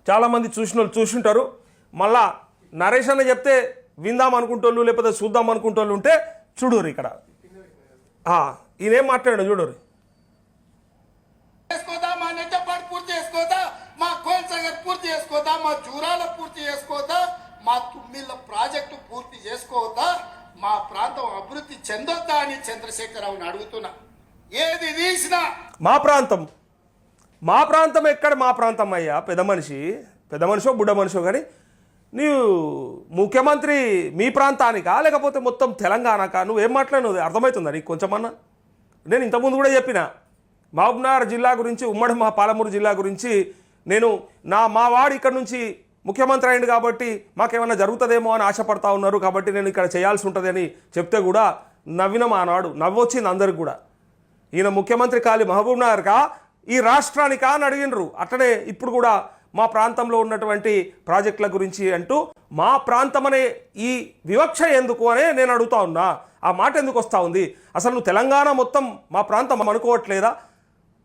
చాలామంది చూసింటారు. మళ్ళా నరేష్ అన్న చెప్తే విందాం అనుకుంటోళ్ళు లేకపోతే చూద్దాం అనుకుంటోళ్ళు ఉంటే చూడుర్రి ఇక్కడ ఈయనేం మాట్లాడాడు చూడుర్రి. మా నెట్టపాటు పూర్తి చేసుకోదా, మా కోల్సగర్ పూర్తి చేసుకోదా, మా జూరాల పూర్తి చేసుకోదా, మా తుమ్మిళ్ళ ప్రాజెక్టు పూర్తి చేసుకోవద్దా, మా ప్రాంతం అభివృద్ధి చెందొద్దా అని చంద్రశేఖరరావుని అడుగుతున్నా. ఏది తీసినా మా ప్రాంతం ఎక్కడ మా ప్రాంతం అయ్యా? పెద్ద మనిషో బుడ్డ మనిషో కానీ నీవు ముఖ్యమంత్రి మీ ప్రాంతానికా లేకపోతే మొత్తం తెలంగాణకా? నువ్వేం మాట్లాడినవు అర్థమవుతుందా నీకు కొంచెమన్నా? నేను ఇంతకుముందు కూడా చెప్పిన మహబూబ్నగర్ జిల్లా గురించి, ఉమ్మడి మా పాలమూరు జిల్లా గురించి నేను మా వాడు ఇక్కడ నుంచి ముఖ్యమంత్రి అయింది కాబట్టి మాకేమన్నా జరుగుతుందేమో అని ఆశపడతా ఉన్నారు కాబట్టి నేను ఇక్కడ చేయాల్సి ఉంటుంది అని చెప్తే కూడా నవ్విన ఆనాడు నవ్వొచ్చింది అందరికి కూడా. ఈయన ముఖ్యమంత్రి కాలి మహబూబ్నగర్కా ఈ రాష్ట్రానికా అని అడిగినరు. అట్లనే ఇప్పుడు కూడా మా ప్రాంతంలో ఉన్నటువంటి ప్రాజెక్టుల గురించి అంటూ మా ప్రాంతం అనే ఈ వివక్ష ఎందుకు అనే నేను అడుగుతా ఉన్నా. ఆ మాట ఎందుకు వస్తూ ఉంది? అసలు నువ్వు తెలంగాణ మొత్తం మా ప్రాంతం అనుకోవట్లేదా?